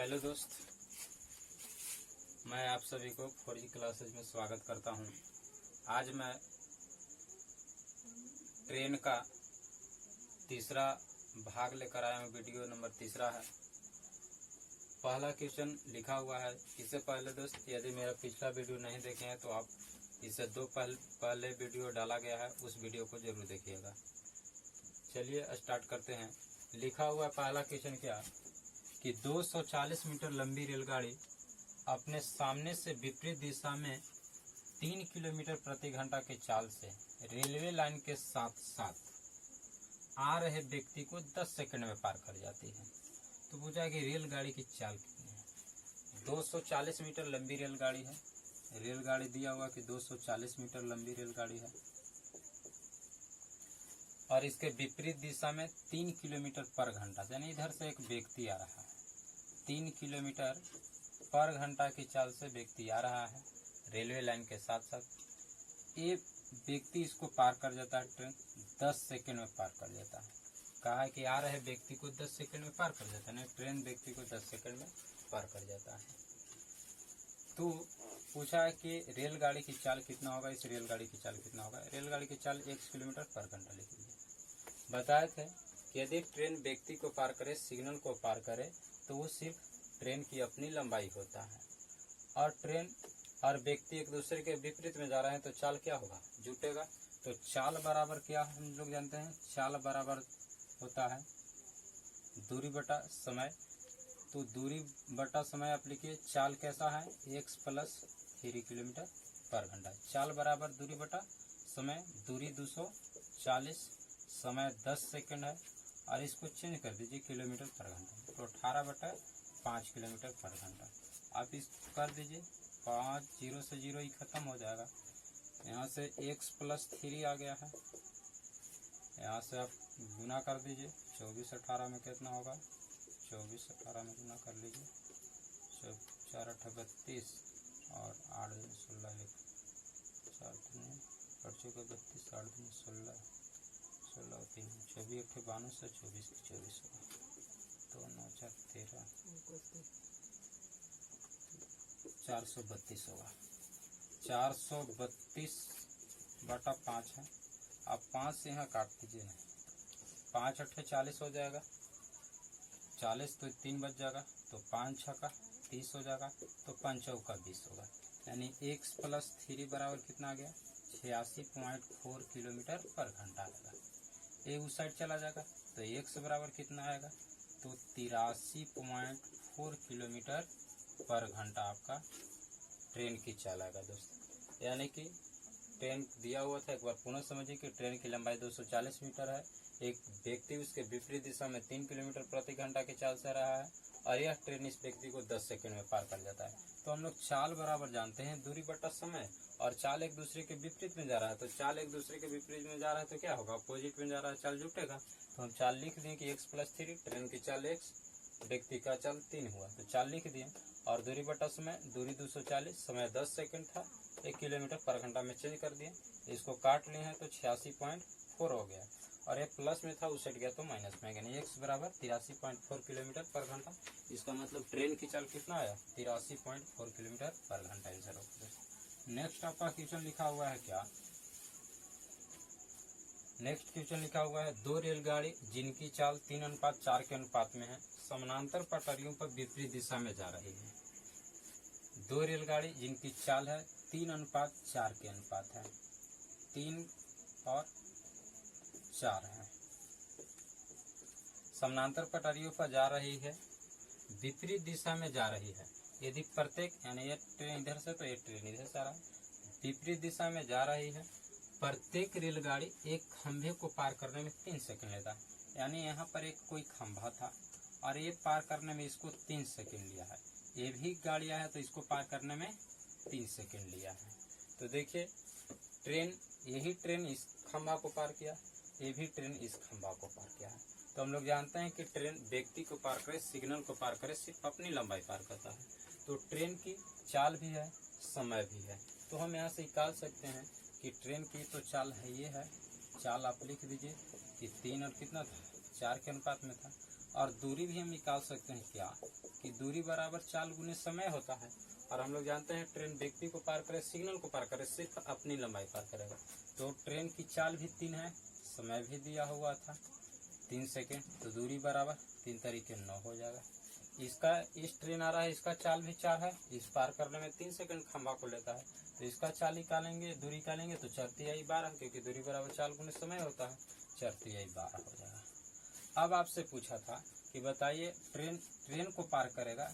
Hello दोस्त, मैं आप सभी को 4G क्लासेज में स्वागत करता हूं। आज मैं ट्रेन का तीसरा भाग लेकर आया हूं। वीडियो नंबर तीसरा है। पहला क्वेश्चन लिखा हुआ है। इससे पहले दोस्त, यदि मेरा पिछला वीडियो नहीं देखे हैं तो आप इससे दो पहले वीडियो डाला गया है, उस वीडियो को जरूर देखिएगा। चलिए स्टार्ट करते हैं। लिखा हुआ पहला क्वेश्चन क्या कि 240 मीटर लंबी रेलगाड़ी अपने सामने से विपरीत दिशा में 3 किलोमीटर प्रति घंटा के चाल से रेलवे लाइन के साथ साथ आ रहे व्यक्ति को 10 सेकंड में पार कर जाती है। तो पूछा कि रेलगाड़ी की चाल कितनी है। 240 मीटर लंबी रेलगाड़ी है। रेलगाड़ी दिया हुआ कि 240 मीटर लंबी रेलगाड़ी है और इसके विपरीत दिशा में 3 किलोमीटर पर घंटा, यानी इधर से एक व्यक्ति आ रहा है। 3 किलोमीटर पर घंटा की चाल से व्यक्ति आ रहा है रेलवे लाइन के साथ साथ। ये व्यक्ति इसको पार कर जाता है, ट्रेन 10 सेकंड में पार कर जाता है। कहा है कि आ रहे व्यक्ति को 10 सेकंड में पार कर जाता है, ट्रेन व्यक्ति को 10 सेकंड में पार कर जाता है। तो पूछा है कि रेलगाड़ी की चाल कितना होगा। इस रेलगाड़ी की चाल कितना होगा। रेलगाड़ी की चाल 1 किलोमीटर पर घंटा लिख लीजिए। बताए थे कि यदि ट्रेन व्यक्ति को पार करे, सिग्नल को पार करे, तो वो सिर्फ ट्रेन की अपनी लंबाई होता है। और ट्रेन और व्यक्ति एक दूसरे के विपरीत में जा रहे हैं तो चाल क्या होगा, जुटेगा। तो चाल बराबर क्या हम लोग जानते हैं, चाल बराबर होता है दूरी बटा समय। तो दूरी बटा समय आप लिखिए। चाल कैसा है, x + 3 किलोमीटर पर घंटा। चाल बराबर दूरी बटा समय। दूरी 240, समय 10 सेकंड है और इसको चेंज कर दीजिए किलोमीटर पर घंटा। तो 18/5 किलोमीटर पर घंटा। आप इसको कर दीजिए 5, 0 से 0 ही खत्म हो जाएगा। यहाँ से x + 3 आ गया है। यहाँ से आप गुना कर दीजिए। 24 18 में कितना होगा, 24 18 में गुना कर लीजिए। 4 8 32 और 8 दिन 16, 4 दिन 32, 8 दिन 16, 16 3 24 8 92 से 24 24 होगा। तो 9 4 13 432 होगा। 432/5 है। आप 5 से यहाँ काट दीजिए। 5 8 40 हो जाएगा। 40 तो 3 बच जाएगा। तो 5 6 का 30 हो जाएगा। तो 5 चौका 20 होगा। यानी x + 3 बराबर कितना आ गया, 86.4 किलोमीटर पर घंटा आएगा। ये उस साइड चला जाएगा तो x बराबर कितना आएगा, तो 83.4 किलोमीटर पर घंटा आपका ट्रेन की चाल आएगा दोस्तों। यानी कि ट्रेन दिया हुआ था, एक बार पुनः समझिए कि ट्रेन की लंबाई 240 मीटर है। एक व्यक्ति उसके विपरीत दिशा में 3 किलोमीटर प्रति घंटा की चाल से रहा है और यह ट्रेन इस व्यक्ति को 10 सेकंड में पार कर जाता है। तो हम लोग चाल बराबर जानते हैं दूरी बटा समय, और चाल एक दूसरे के विपरीत में जा रहा है। तो चाल एक दूसरे के विपरीत में जा रहा है तो क्या होगा, अपोजिट में जा रहा है, चाल जुटेगा। तो हम चाल लिख दें कि x + 3, ट्रेन की चाल x, व्यक्ति का चाल 3 हुआ, तो चाल लिख दिए। और दूरी बटा समय, दूरी 240, समय 10 सेकंड था, 1 किलोमीटर पर घंटा में चेंज कर दिए। इसको काट लिए हैं तो 86.4 हो गया। और ये प्लस में था, उस सेट गया तो माइनस में, यानी x बराबर 83.4 किलोमीटर पर घंटा। इसका मतलब ट्रेन की चाल कितना आया, 83.4 किलोमीटर पर घंटा। आंसर होगा। नेक्स्ट आपका क्वेश्चन लिखा हुआ है क्या, नेक्स्ट क्वेश्चन लिखा हुआ है 2 रेलगाड़ी जिनकी चाल 3:4 के अनुपात में है, समानांतर पटरियों पर विपरीत दिशा में जा रही है। 2 रेलगाड़ी जिनकी चाल है 3:4 के अनुपात है, 3 और 4 है, समानांतर पटरियों पर जा रही है, विपरीत दिशा में जा रही है। यदि प्रत्येक, यानी ये ट्रेन इधर से तो ये ट्रेन इधर से आ रहा है, विपरीत दिशा में जा रही है। प्रत्येक रेलगाड़ी एक खंभे को पार करने में 3 सेकंड लेता है। यानी यहाँ पर एक कोई खंभा था और ये पार करने में इसको 3 सेकंड लिया है। ये भी गाड़ियां है तो इसको पार करने में 3 सेकंड लिया है। तो देखिए, ट्रेन, यही ट्रेन इस खंभा को पार किया, ये भी ट्रेन इस खंभा को पार किया है। तो हम लोग जानते हैं कि ट्रेन व्यक्ति को पार करे, सिग्नल को पार करे, सिर्फ अपनी लंबाई पार करता है। तो ट्रेन की चाल भी है, समय भी है। तो हम यहाँ से निकाल सकते हैं कि ट्रेन की तो चाल है, ये है चाल, आप लिख दीजिए कि 3 और कितना था, 4 के अनुपात में था। और दूरी भी हम निकाल सकते हैं क्या, कि दूरी बराबर चाल गुने समय होता है। और हम लोग जानते हैं ट्रेन व्यक्ति को पार करे, सिग्नल को पार करे, सिर्फ अपनी लंबाई पार करेगा। तो ट्रेन की चाल भी 3 है, समय भी दिया हुआ था 3 सेकेंड, तो दूरी बराबर 3 तरीके 9 हो जाएगा। इसका इस ट्रेन आ रहा है, इसका चाल भी 4 है, इस पार करने में 3 सेकेंड खंभा को लेता है, तो इसका चाल निकालेंगे, दूरी निकालेंगे तो 4 तिहाई 12, क्योंकि दूरी बराबर चाल गुने समय होता है, 4 तिहाई 12 हो जाएगा। अब आपसे पूछा था कि बताइए ट्रेन को पार करेगा,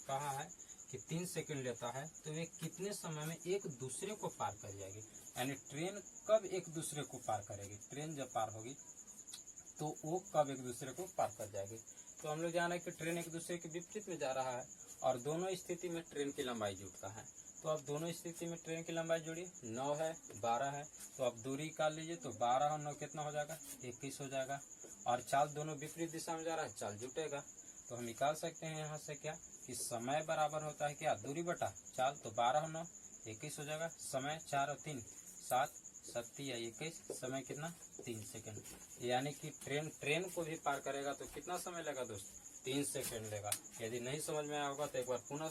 कहा है कि 3 सेकेंड लेता है, तो वे कितने समय में एक दूसरे को पार कर जाएगी, यानी ट्रेन कब एक दूसरे को पार करेगी, ट्रेन जब पार होगी तो वो कब एक दूसरे को पार कर जाएगी। तो हम लोग जान रहे हैं कि ट्रेन एक दूसरे के विपरीत में जा रहा है और दोनों स्थिति में ट्रेन की लंबाई जुड़ता है। तो अब दोनों स्थिति में ट्रेन की लंबाई जुड़ी 9 है 12 है, तो अब दूरी निकाल लीजिए, तो 12 और 9 कितना हो जाएगा, 21 हो जाएगा। और चाल दोनों विपरीत दिशा में जा रहा है, चाल जुटेगा। तो हम निकाल सकते हैं यहाँ से क्या, कि समय बराबर होता है क्या, दूरी बटा चाल, तो 12 और 9 21 हो जाएगा। समय 4 और 3 7 7 या 21, समय कितना 3 सेकेंड, यानी कि ट्रेन को भी पार करेगा तो कितना समय लेगा दोस्त, 3 सेकेंड लेगा। यदि नहीं समझ में आया होगा तो एक बार पुनः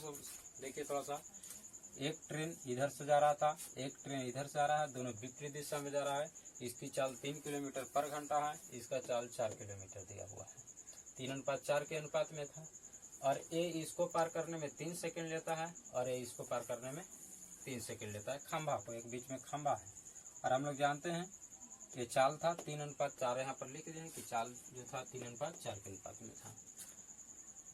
देखिए थोड़ा सा। एक ट्रेन इधर से जा रहा था, एक ट्रेन इधर से आ रहा है, दोनों विपरीत दिशा में जा रहा है। इसकी चाल 3 किलोमीटर पर घंटा है, इसका चाल 4 किलोमीटर दिया हुआ है, 3:4 के अनुपात में था। और ए इसको पार करने में 3 सेकेंड लेता है और ए इसको पार करने में 3 सेकेंड लेता है, खंभा को, एक बीच में खंभा है। और हम लोग जानते हैं ये चाल था 3:4, यहाँ पर लिख दें कि चाल जो था 3:4 के अनुपात में था।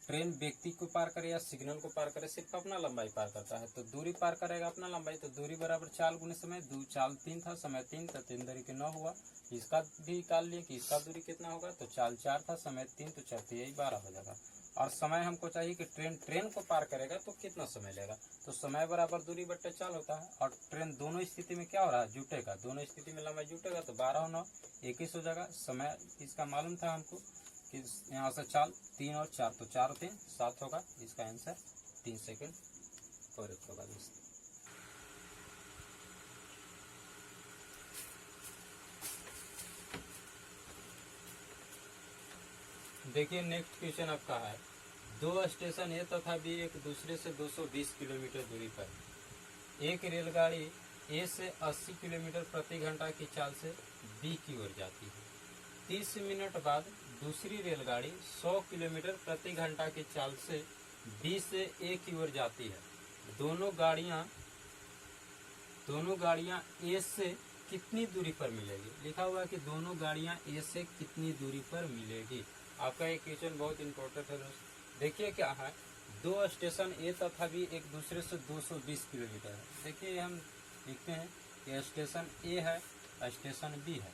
ट्रेन व्यक्ति को पार करे या सिग्नल को पार करे, सिर्फ अपना लंबाई पार करता है, तो दूरी पार करेगा अपना लंबाई, तो दूरी बराबर चाल गुने समय, चाल 3 था, समय 3 था, 3 तरीके 9 हुआ। इसका भी निकाल लिए कि इसका दूरी कितना होगा, तो चाल 4 था, समय 3, तो 4 तिहाई 12 हो जाएगा। और समय हमको चाहिए कि ट्रेन को पार करेगा तो कितना समय लेगा, तो समय बराबर दूरी बट्टे चाल होता है। और ट्रेन दोनों स्थिति में क्या हो रहा है, जुटेगा, दोनों स्थिति में लंबाई जुटेगा, तो 12 और 9 21 हो जाएगा। समय इसका मालूम था हमको कि यहाँ से चाल 3 और 4, तो 4 और 3 7 होगा, इसका आंसर 3 सेकेंड करेक्ट होगा दोस्तों। देखिए नेक्स्ट क्वेश्चन आपका है, 2 स्टेशन ए तथा बी एक दूसरे से 220 किलोमीटर दूरी पर, एक रेलगाड़ी ए से 80 किलोमीटर प्रति घंटा की चाल से बी की ओर जाती है। 30 मिनट बाद दूसरी रेलगाड़ी 100 किलोमीटर प्रति घंटा की चाल से बी से ए की ओर जाती है। दोनों गाड़ियां ए से कितनी दूरी पर मिलेगी, लिखा हुआ है कि दोनों गाड़ियां ए से कितनी दूरी पर मिलेगी। आपका ये क्वेश्चन बहुत इंपॉर्टेंट है दोस्तों। देखिए क्या है, 2 स्टेशन ए तथा बी एक दूसरे से 220 किलोमीटर है। देखिए हम लिखते हैं कि स्टेशन ए है, स्टेशन बी है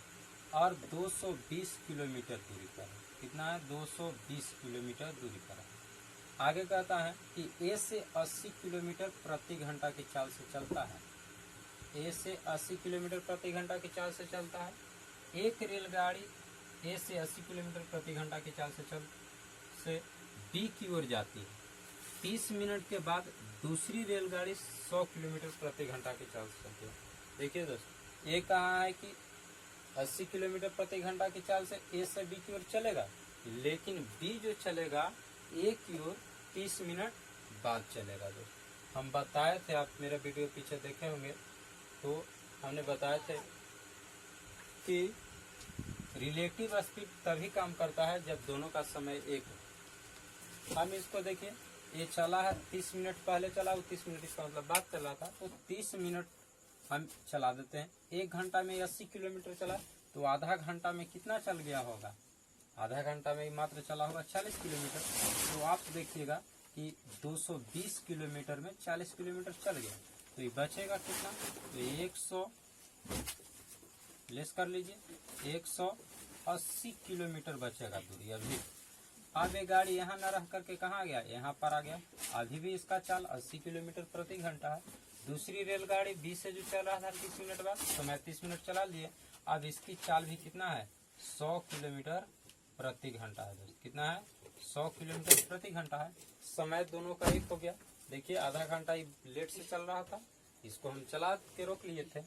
और 220 किलोमीटर दूरी पर है। कितना है, 220 किलोमीटर दूरी पर है। आगे कहता है कि ए से 80 किलोमीटर प्रति घंटा की चाल से चलता है, ए से 80 किलोमीटर प्रति घंटा की चाल से चलता है। एक रेलगाड़ी ए से 80 किलोमीटर प्रति घंटा की चाल से बी की ओर जाती है। 30 मिनट के बाद दूसरी रेलगाड़ी 100 किलोमीटर प्रति घंटा की चाल से चलती है। देखिए दोस्तों, ए कहा है कि 80 किलोमीटर प्रति घंटा की चाल से ए से बी की ओर चलेगा, लेकिन बी जो चलेगा ए की ओर 30 मिनट बाद चलेगा। दोस्तों हम बताए थे, आप मेरा वीडियो पीछे देखे होंगे, तो हमने बताए थे कि रिलेटिव स्पीड तभी काम करता है जब दोनों का समय एक हो। हम इसको देखिए, ये चला है 30 मिनट पहले चला, वो 30 मिनट इसका मतलब बाद चला था, तो 30 मिनट हम चला देते हैं। 1 घंटा में 80 किलोमीटर चला, तो आधा घंटा में कितना चल गया होगा, आधा घंटा में मात्र चला होगा 40 किलोमीटर। तो आप देखिएगा कि 220 किलोमीटर में 40 किलोमीटर चल गया, तो ये बचेगा कितना, तो 100 लेस कर लीजिए, 180 किलोमीटर बचेगा दूरी अभी। अब ये गाड़ी यहाँ न रह करके कहाँ गया, यहाँ पर आ गया। अभी भी इसका चाल 80 किलोमीटर प्रति घंटा है। दूसरी रेलगाड़ी 20 से जो चल रहा था 30 मिनट बाद, तो मैं 30 मिनट चला लिए। अब इसकी चाल भी कितना है, 100 किलोमीटर प्रति घंटा है दोस्त। कितना है, 100 किलोमीटर प्रति घंटा है। समय दोनों का एक हो गया। देखिए आधा घंटा लेट से चल रहा था, इसको हम चला के रोक लिए थे।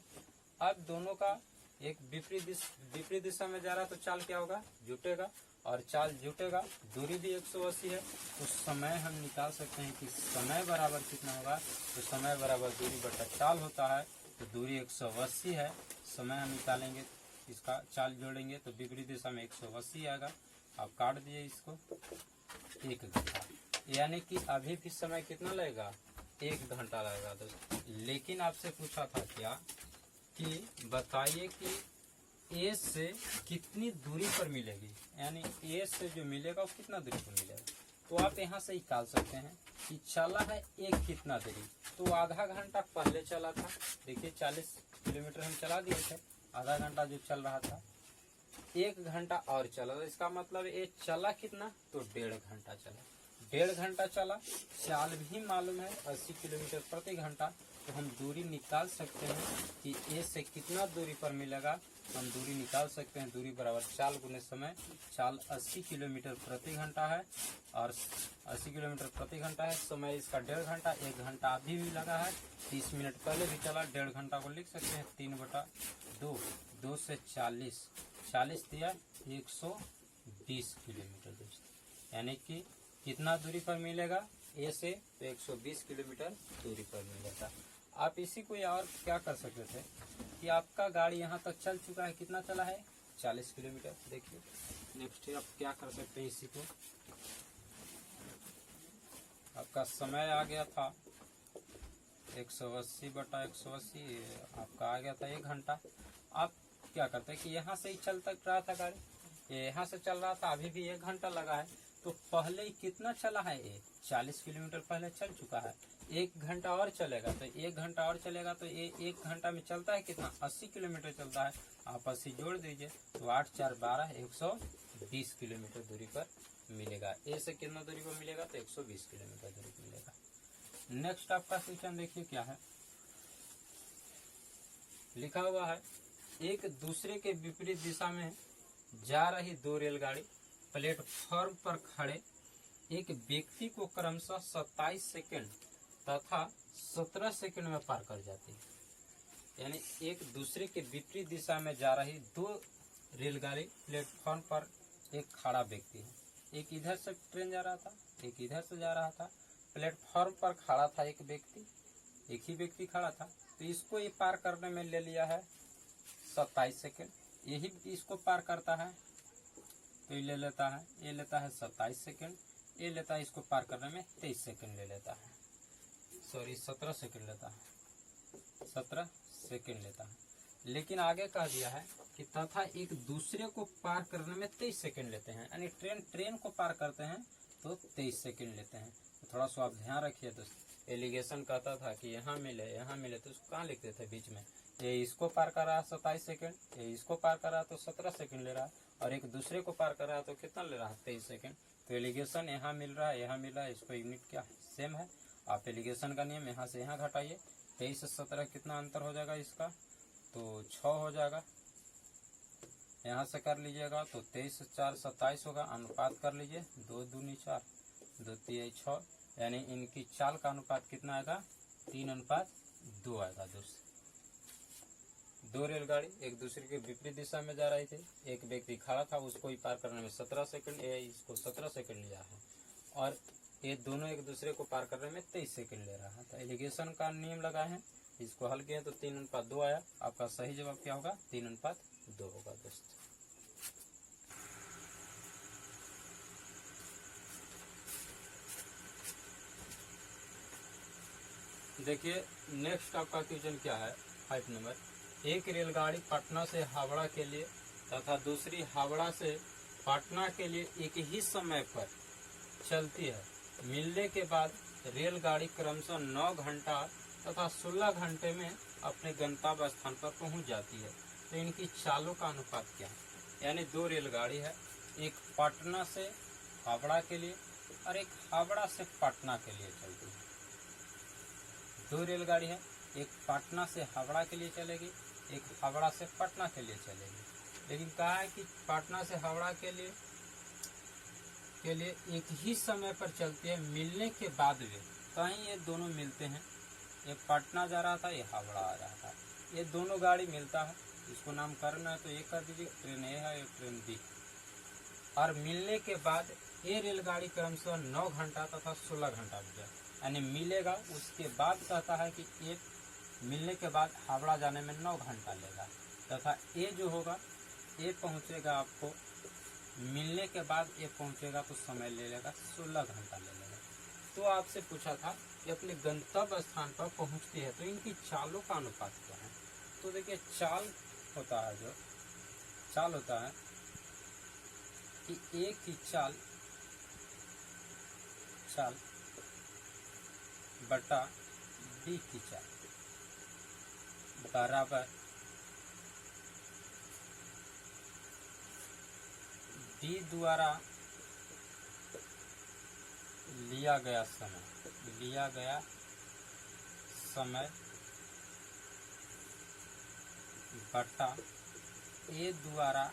अब दोनों का एक विपरीत दिशा में जा रहा है तो चाल क्या होगा, जुटेगा, और चाल जुटेगा, दूरी भी 180 है, तो समय हम निकाल सकते हैं कि समय बराबर कितना होगा, तो समय बराबर दूरी बटा चाल होता है, तो दूरी 180 है, समय हम निकालेंगे, इसका चाल जोड़ेंगे तो विपरीत दिशा में 180 आएगा। आप काट दिए इसको, 1 घंटा, यानी कि अभी भी समय कितना लगेगा, 1 घंटा लगेगा दोस्तों। लेकिन आपसे पूछा था क्या कि बताइए कि ए से कितनी दूरी पर मिलेगी, यानी ए से जो मिलेगा वो कितना दूरी पर मिलेगा। तो आप यहाँ से निकाल सकते हैं कि चला है एक कितना दूरी, तो आधा घंटा पहले चला था, देखिए 40 किलोमीटर हम चला दिए थे, आधा घंटा जो चल रहा था, 1 घंटा और चला, तो इसका मतलब ये चला कितना, तो 1.5 घंटा चला, 1.5 घंटा चला। चाल भी मालूम है 80 किलोमीटर प्रति घंटा, तो हम दूरी निकाल सकते हैं कि ए से कितना दूरी पर मिलेगा, हम दूरी निकाल सकते हैं, दूरी बराबर चाल गुने समय, चाल 80 किलोमीटर प्रति घंटा है और 80 किलोमीटर प्रति घंटा है, समय इसका 1.5 घंटा, 1 घंटा अभी भी लगा है, 30 मिनट पहले भी चला, 1.5 घंटा को लिख सकते हैं 3/2, 2 से 40 दिया 120 किलोमीटर दोस्तों, यानी कि कितना दूरी पर मिलेगा ए से, तो 120 किलोमीटर दूरी पर मिलेगा। आप इसी को और क्या कर सकते थे कि आपका गाड़ी यहाँ तक चल चुका है, कितना चला है, 40 किलोमीटर। देखिए नेक्स्ट आप क्या कर सकते हैं, इसी को आपका समय आ गया था 180 बटा 180, आपका आ गया था 1 घंटा। आप क्या करते हैं कि यहाँ से ही चल तक रहा था गाड़ी, यहाँ से चल रहा था, अभी भी 1 घंटा लगा है, तो पहले ही कितना चला है, ये 40 किलोमीटर पहले चल चुका है, 1 घंटा और चलेगा, तो 1 घंटा और चलेगा, तो ये 1 घंटा में चलता है कितना, 80 किलोमीटर चलता है, आप 80 जोड़ दीजिए, तो 8 4 12 120 किलोमीटर दूरी पर मिलेगा। ए से कितना दूरी पर मिलेगा, तो 120 किलोमीटर दूरी पर मिलेगा। नेक्स्ट आपका क्वेश्चन देखिए क्या है, लिखा हुआ है एक दूसरे के विपरीत दिशा में जा रही 2 रेलगाड़ी प्लेटफॉर्म पर खड़े एक व्यक्ति को क्रमशः 27 सेकंड तथा 17 सेकंड में पार कर जाती है, यानी एक दूसरे के विपरीत दिशा में जा रही 2 रेलगाड़ी प्लेटफॉर्म पर एक खड़ा व्यक्ति है, एक इधर से ट्रेन जा रहा था, एक इधर से जा रहा था, प्लेटफॉर्म पर खड़ा था एक व्यक्ति, एक ही व्यक्ति खड़ा था, तो इसको ये पार करने में ले लिया है 27 सेकंड, यही इसको पार करता है तो ये ले लेता है, ये लेता है 27 सेकंड, ये लेता है इसको पार करने में 23 सेकंड ले लेता है, सॉरी 17 सेकंड लेता है, 17 सेकंड लेता है। लेकिन आगे कह दिया है कि तथा एक दूसरे को पार करने में 23 सेकंड लेते हैं, यानी ट्रेन को पार करते हैं तो 23 सेकंड लेते हैं। तो थोड़ा सा आप ध्यान रखिए दोस्त, एलिगेशन कहता था कि यहाँ मिले तो उसको कहाँ लिखते थे बीच में, ये इसको पार कर रहा है 27 सेकंड, ये इसको पार कर रहा है तो 17 सेकंड ले रहा है, और एक दूसरे को पार कर रहा है तो कितना ले रहा है 23 सेकंड। तो एलिगेशन यहाँ मिल रहा है, यहाँ मिल रहा है, इसको यूनिट क्या है, सेम है। आप एलिगेशन का नियम यहाँ से यहाँ घटाइए, 23 से 17 कितना अंतर हो जाएगा इसका, तो 6 हो जाएगा, यहाँ से कर लीजिएगा तो 23 से 4 27 होगा, अनुपात कर लीजिए 2 दूनी 4 2 3 6, यानी इनकी चाल का अनुपात कितना आएगा, 3:2 आएगा दोस्त। 2 रेलगाड़ी एक दूसरे के विपरीत दिशा में जा रही थी, एक व्यक्ति खड़ा था, उसको ही पार करने में 17 सेकंड, इसको 17 सेकंड लिया है, और ये दोनों एक दूसरे को पार करने में 23 सेकंड ले रहा है। तो एलिगेशन का नियम लगा है, इसको हल किया तो 3:2 आया। आपका सही जवाब क्या होगा, 3:2 होगा दोस्त। देखिए नेक्स्ट आपका क्वेश्चन क्या है, 5 नंबर, एक रेलगाड़ी पटना से हावड़ा के लिए तथा दूसरी हावड़ा से पटना के लिए एक ही समय पर चलती है, मिलने के बाद रेलगाड़ी क्रमशः 9 घंटा तथा 16 घंटे में अपने गंतव्य स्थान पर पहुंच जाती है, तो इनकी चालों का अनुपात क्या है। यानी 2 रेलगाड़ी है, एक पटना से हावड़ा के लिए और एक हावड़ा से पटना के लिए चलती है। 2 रेलगाड़ी है, एक पटना से हावड़ा के लिए चलेगी, एक हावड़ा से पटना के लिए चलेगी, लेकिन कहा है कि पटना से हावड़ा के लिए एक ही समय पर चलती है, मिलने के बाद वे कहीं ये दोनों मिलते हैं, ये पटना जा रहा था, ये हावड़ा आ रहा था, ये दोनों गाड़ी मिलता है, इसको नामकरण है तो ए कर दीजिए, ट्रेन ए है, ट्रेन बी। और मिलने के बाद ये रेलगाड़ी क्रमशः 9 घंटा तथा 16 घंटा रुका, यानी मिलेगा उसके बाद कहता है कि ये मिलने के बाद हावड़ा जाने में 9 घंटा लेगा, तथा ये जो होगा ये पहुंचेगा आपको मिलने के बाद ये पहुंचेगा तो समय ले लेगा 16 घंटा ले लेगा। तो आपसे पूछा था कि अपने गंतव्य स्थान पर पहुंचती है तो इनकी चालों का अनुपात क्या है। तो देखिए चाल होता है, जो चाल होता है कि एक ही चाल बटा बी की चाल बराबर बी द्वारा लिया गया समय बटा ए द्वारा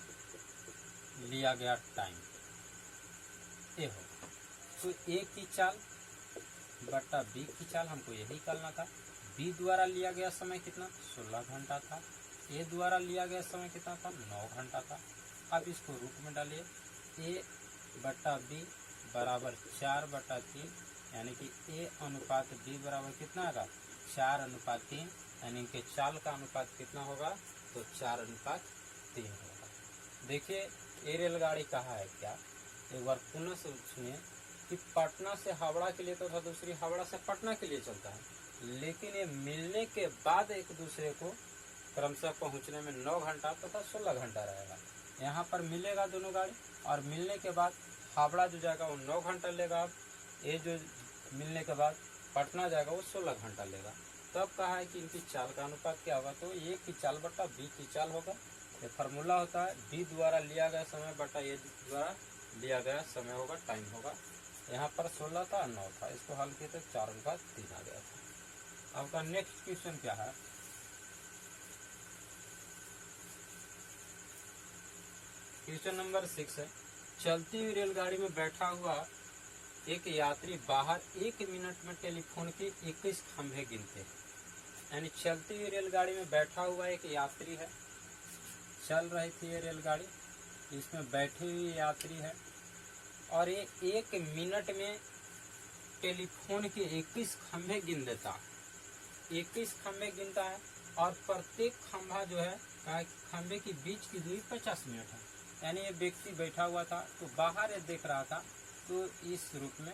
लिया गया टाइम, ए हो। तो ए की चाल बटा बी की चाल हमको यही निकालना था। बी द्वारा लिया गया समय कितना, 16 घंटा था। ए द्वारा लिया गया समय कितना था, 9 घंटा था। अब इसको रूप में डालिए, ए बटा बी बराबर 4/3, यानी कि ए अनुपात बी बराबर कितना होगा, 4/3, यानी इनके चाल का अनुपात कितना होगा, तो 4/3 होगा। देखिए ये रेलगाड़ी कहाँ है क्या, एक बार पुनः से सुनिए कि पटना से हावड़ा के लिए तो था, दूसरी हावड़ा से पटना के लिए चलता है, लेकिन ये मिलने के बाद एक दूसरे को क्रमशः पहुंचने में 9 घंटा तथा 16 घंटा रहेगा। यहाँ पर मिलेगा दोनों गाड़ी, और मिलने के बाद हावड़ा जो जाएगा वो 9 घंटा लेगा, अब ये जो मिलने के बाद पटना जाएगा वो 16 घंटा लेगा। तब कहा है कि इनकी चाल का अनुपात क्या होगा, तो ए की चाल बटा बी की चाल होगा। ये फार्मूला होता है बी द्वारा लिया गया समय बटा ए द्वारा लिया गया समय होगा, टाइम होगा। यहाँ पर 16 था, 9 था, इसको हल किए तो 4/3 आ गया था। आपका नेक्स्ट क्वेश्चन क्या है, क्वेश्चन नंबर 6 है। चलती हुई रेलगाड़ी में बैठा हुआ एक यात्री बाहर 1 मिनट में टेलीफोन के 21 खंभे गिनते हैं। यानी चलती हुई रेलगाड़ी में बैठा हुआ एक यात्री है, चल रही थी ये रेलगाड़ी, इसमें बैठे हुए यात्री है, और ये 1 मिनट में टेलीफोन के 21 खंभे गिन देता है। 21 खंभे गिनता है, और प्रत्येक खंभा जो है खंभे के बीच की दूरी 50 मिनट है। यानी ये व्यक्ति बैठा हुआ था तो बाहर ये देख रहा था, तो इस रूप में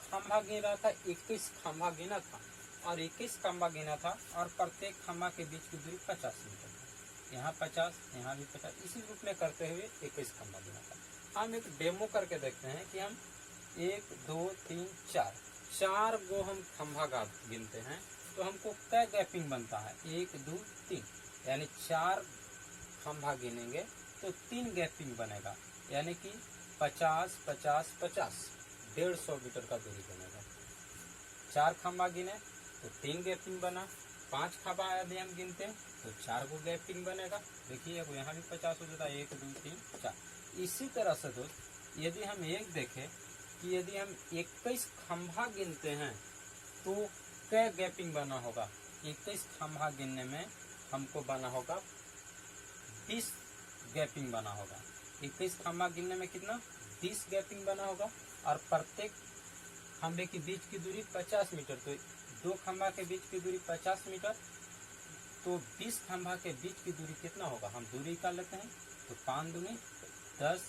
खंभा गिन रहा था, 21 खंभा गिना था, और 21 खंभा गिना था, और प्रत्येक खंभा के बीच की दूरी 50 मीटर था। यहाँ 50, यहाँ भी 50, इसी रूप में करते हुए 21 खंभा गिना था। हम एक डेमो करके देखते हैं कि हम 1 2 3 4 गो हम खंभा गिनते हैं तो हमको क्या गैपिंग बनता है, 1 2 3, यानी 4 खंभा गिनेंगे तो 3 गैपिंग बनेगा, यानी कि 50 50 50, 150 मीटर का दूरी बनेगा। 4 खंभा गिने तो 3 गैपिंग बना, 5 खंभा यदि हम गिनते हैं तो 4 गो गैपिंग बनेगा। देखिए यहाँ भी 50 हो जाता है, 1 2 3 4। इसी तरह से दोस्त यदि हम एक देखें कि यदि हम 21 खंभा गिनते हैं तो क्या गैपिंग बना होगा, 21 खंभा गिनने में हमको बना होगा 20 गैपिंग बना होगा। 21 खंभा गिनने में कितना, 20 गैपिंग बना होगा, और प्रत्येक खंभे के बीच की दूरी 50 मीटर, तो 2 खंभा के बीच की दूरी 50 मीटर, तो 20 खंभा के बीच की दूरी कितना होगा, हम दूरी का लेते हैं तो 5 दूनी 10,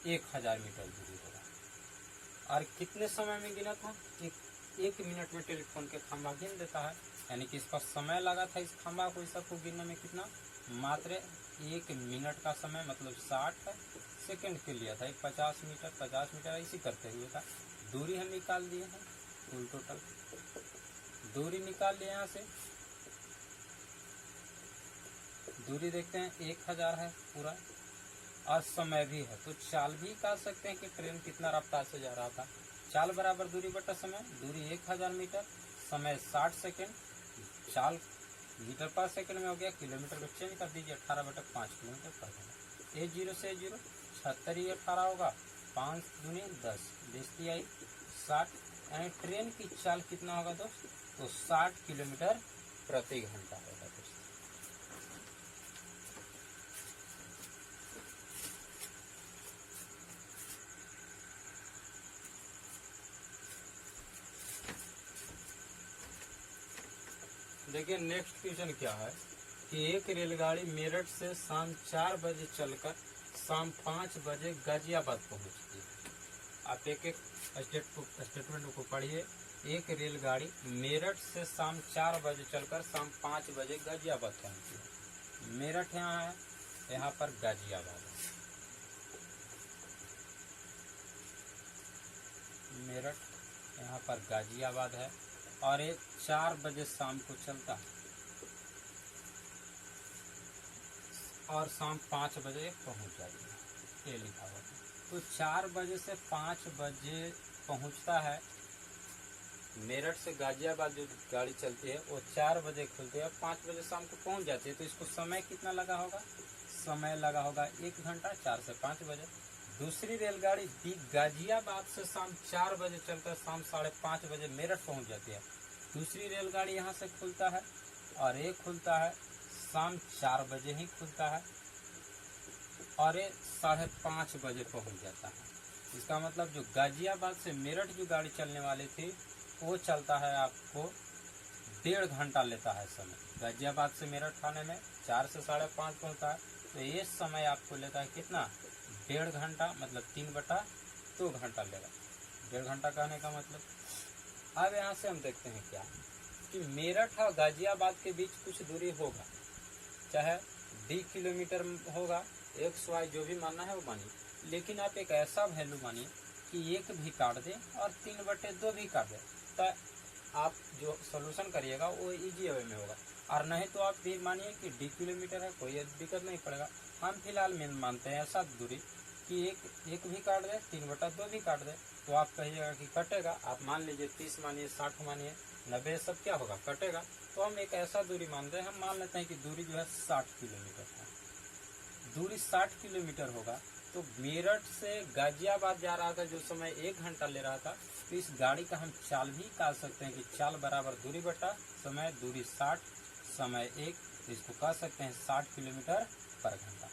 1000 मीटर दूरी होगा। और कितने समय में गिना था, 1 मिनट में टेलीफोन के खंभा गिन देता है, यानी कि इसका समय लगा था इस खंभा को सबको गिनने में कितना, मात्र 1 मिनट का समय, मतलब 60 सेकंड के लिया था। 50 मीटर इसी करते हुए था। दूरी हम निकाल दिए हैं, कुल टोटल दूरी निकाल लिए, यहाँ से दूरी देखते हैं 1000 है पूरा, और समय भी है, तो चाल भी निकाल सकते हैं कि ट्रेन कितना रफ्तार से जा रहा था। चाल बराबर दूरी बटा समय, दूरी 1000 मीटर, समय 60 सेकेंड, चाल मीटर पर सेकंड में हो गया, किलोमीटर को चेंज कर दीजिए, 18/5 किलोमीटर पर घंटा। 0 से 0 76 18 होगा, 5 दूनी 10, 20 आई 60, यानी ट्रेन की चाल कितना होगा दोस्त, तो 60 किलोमीटर प्रति घंटा होगा दोस्त। देखिए नेक्स्ट क्वेश्चन क्या है कि एक रेलगाड़ी मेरठ से शाम 4 बजे चलकर शाम 5 बजे गाजियाबाद पहुंचती है। आप एक एक स्टेटमेंट को पढ़िए। एक रेलगाड़ी मेरठ से शाम 4 बजे चलकर शाम 5 बजे गाजियाबाद पहुंचती है। मेरठ यहाँ है, यहाँ पर गाजियाबाद है। मेरठ यहाँ पर गाजियाबाद है और ये 4 बजे शाम को चलता है और शाम 5 बजे पहुंच जाती है, ये लिखा हुआ है। तो 4 बजे से 5 बजे पहुंचता है। मेरठ से गाजियाबाद जो गाड़ी चलती है वो 4 बजे खुलती है, 5 बजे शाम को पहुंच जाती है। तो इसको समय कितना लगा होगा? समय लगा होगा 1 घंटा, 4 से 5 बजे। दूसरी रेलगाड़ी गाजियाबाद से शाम 4 बजे चलकर शाम 5:30 बजे मेरठ पहुंच जाती है। दूसरी रेलगाड़ी यहाँ से खुलता है और ये खुलता है शाम 4 बजे ही खुलता है और ये 5:30 बजे पहुंच जाता है। इसका मतलब जो गाजियाबाद से मेरठ जो गाड़ी चलने वाली थी वो चलता है आपको 1.5 घंटा लेता है समय। गाजियाबाद से मेरठ आने में 4 से 5:30 पहुंचता है, तो ये समय आपको लेता है कितना? 1.5 घंटा, मतलब 3/2 घंटा लेगा। 1.5 घंटा कहने का मतलब। अब यहाँ से हम देखते हैं क्या कि मेरठ और गाजियाबाद के बीच कुछ दूरी होगा, चाहे 20 किलोमीटर होगा, एक्स वाई जो भी मानना है वो मानिए, लेकिन आप एक ऐसा वैल्यू मानिए कि 1 भी काट दे और 3/2 भी काट दे, तो आप जो सोल्यूशन करिएगा वो इजी वे में होगा। और नहीं तो आप भी मानिए कि 20 किलोमीटर है, कोई दिक्कत नहीं पड़ेगा। हम फिलहाल मानते हैं ऐसा दूरी कि एक भी काट दे, 3/2 भी काट दे, तो आप कहिएगा कि कटेगा। आप मान लीजिए 30 मानिए, 60 मानिए, 90, सब क्या होगा? कटेगा। तो हम एक ऐसा दूरी मानते हैं, हम मान लेते हैं कि दूरी जो है 60 किलोमीटर है। दूरी 60 किलोमीटर होगा तो मेरठ से गाजियाबाद जा रहा था जो समय 1 घंटा ले रहा था, तो इस गाड़ी का हम चाल भी निकाल सकते हैं कि चाल बराबर दूरी बटा समय, दूरी 60, समय 1, तो इसको कह सकते हैं 60 किलोमीटर पर घंटा।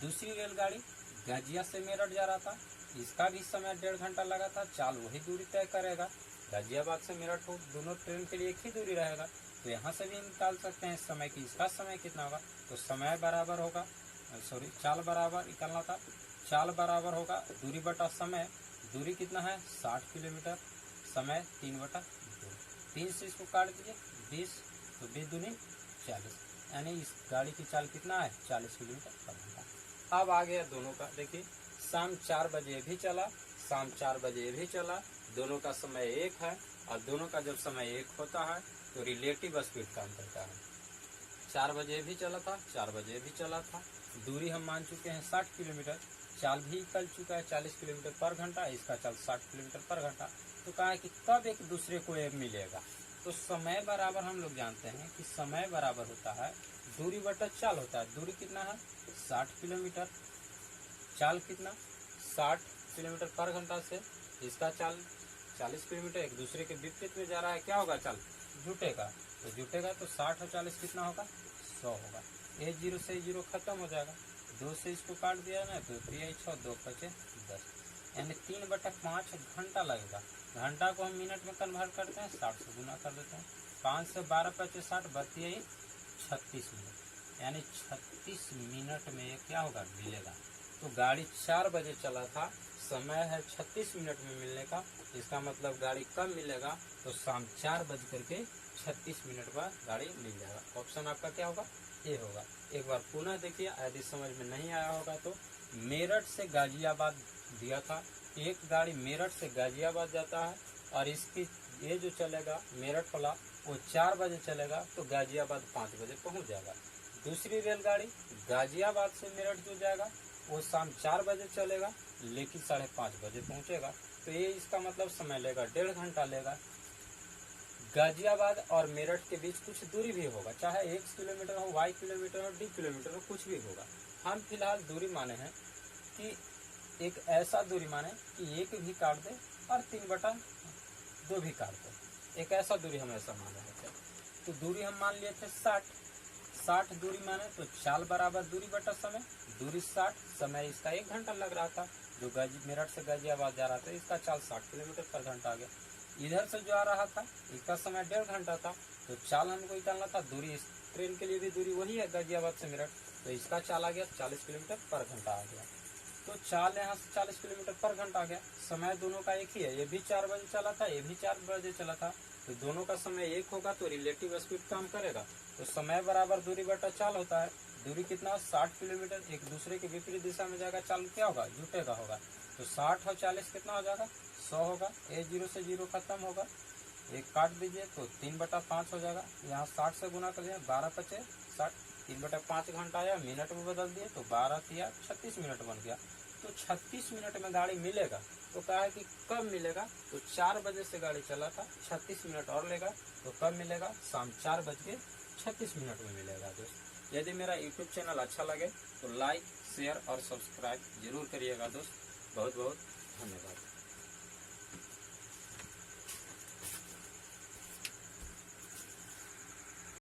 दूसरी रेलगाड़ी गाजिया से मेरठ जा रहा था, इसका भी समय 1.5 घंटा लगा था, चाल वही दूरी तय करेगा। गाजियाबाद से मेरठ हो, दोनों ट्रेन के लिए एक ही दूरी रहेगा, तो यहाँ से भी निकाल सकते हैं समय की इसका समय कितना होगा। तो समय बराबर होगा, चाल बराबर निकालना था, चाल बराबर होगा दूरी बटा समय। दूरी कितना है? 60 किलोमीटर, समय 3/2। 3 से इसको काट दीजिए, 20, तो 20 दूनी 40, यानी इस गाड़ी की चाल कितना है? 40 किलोमीटर पर घंटा। अब आ गया दोनों का, देखिए शाम 4 बजे भी चला, शाम 4 बजे भी चला, दोनों का समय 1 है, और दोनों का जब समय 1 होता है तो रिलेटिव स्पीड काम करता है। 4 बजे भी चला था, 4 बजे भी चला था, दूरी हम मान चुके हैं 60 किलोमीटर, चाल भी निकल चुका है 40 किलोमीटर पर घंटा, इसका चाल 60 किलोमीटर पर घंटा। तो कहा है कि कब एक दूसरे को ये मिलेगा? तो समय बराबर हम लोग जानते हैं कि समय बराबर होता है दूरी बटा चाल होता है। दूरी कितना है? 60 किलोमीटर, चाल कितना? 60 किलोमीटर पर घंटा से इसका चाल 40 किलोमीटर, एक दूसरे के विपरीत में जा रहा है, क्या होगा? चाल जुटेगा, तो जुटेगा तो 60 और 40 कितना होगा? 100 होगा। ये 0 से 0 खत्म हो जाएगा, 2 से इसको काट दिया ना, तो 3 6 2 5 10, यानी 3/5 घंटा लगेगा। घंटा को हम मिनट में कन्वर्ट करते हैं, 60 से गुना कर देते हैं, 5 से 12 5 60, 36 मिनट, यानी 36 मिनट में ये क्या होगा? मिलेगा। तो गाड़ी 4 बजे चला था, समय है 36 मिनट में मिलने का, इसका मतलब गाड़ी कब मिलेगा? तो शाम 4:36 बाद गाड़ी मिल जाएगा। ऑप्शन आपका क्या होगा? ए होगा। एक बार पुनः देखिए, यदि समझ में नहीं आया होगा तो मेरठ से गाजियाबाद दिया था, एक गाड़ी मेरठ से गाजियाबाद जाता है और इसकी ये जो चलेगा मेरठ वाला वो 4 बजे चलेगा, तो गाजियाबाद 5 बजे पहुंच जाएगा। दूसरी रेलगाड़ी गाजियाबाद से मेरठ जो जाएगा वो शाम 4 बजे चलेगा, लेकिन 5:30 बजे पहुंचेगा, तो ये इसका मतलब समय लेगा 1.5 घंटा लेगा। गाजियाबाद और मेरठ के बीच कुछ दूरी भी होगा, चाहे x किलोमीटर हो, y किलोमीटर हो, d किलोमीटर हो, कुछ भी होगा। हम फिलहाल दूरी माने हैं कि एक ऐसा दूरी माने कि 1 भी काट दे और 3/2 भी काट दे, एक ऐसा दूरी हम ऐसा मान रहे थे। तो दूरी हम मान लिए थे 60 दूरी माने, तो चाल बराबर दूरी बटा समय, दूरी 60, समय इसका 1 घंटा लग रहा था, जो मेरठ से गाजियाबाद जा रहा था, इसका चाल 60 किलोमीटर पर घंटा आ गया। इधर से जो आ रहा था इसका समय 1.5 घंटा था, तो चाल हमको निकालना था, दूरी इस ट्रेन के लिए भी दूरी वही है गाजियाबाद से मेरठ, तो इसका चाल आ गया 40 किलोमीटर पर घंटा आ गया। तो चाल यहाँ से 40 किलोमीटर पर घंटा आ गया। समय दोनों का एक ही है, ये भी 4 बजे चला था, ये भी 4 बजे चला था, तो दोनों का समय एक होगा तो रिलेटिव स्पीड काम करेगा। तो समय बराबर दूरी बटा चाल होता है। दूरी कितना 60 किलोमीटर, एक दूसरे के विपरीत दिशा में जाएगा, चाल क्या होगा जुटेगा होगा। तो 60 और 40 कितना हो जाएगा 100 होगा, ए 0 से 0 खत्म होगा, एक काट दीजिए तो 3/5 हो जाएगा। यहाँ 60 से गुना कर दिया 12 × 5 = 60, 3/5 घंटा आया, मिनट में बदल दिए तो 12 या 36 मिनट बन गया। तो 36 मिनट में गाड़ी मिलेगा। तो कहा है कि कब मिलेगा, तो 4 बजे से गाड़ी चला था, 36 मिनट और लेगा, तो कब मिलेगा शाम 4:36 में मिलेगा। दोस्त यदि मेरा यूट्यूब चैनल अच्छा लगे तो लाइक शेयर और सब्सक्राइब जरूर करिएगा दोस्त। बहुत बहुत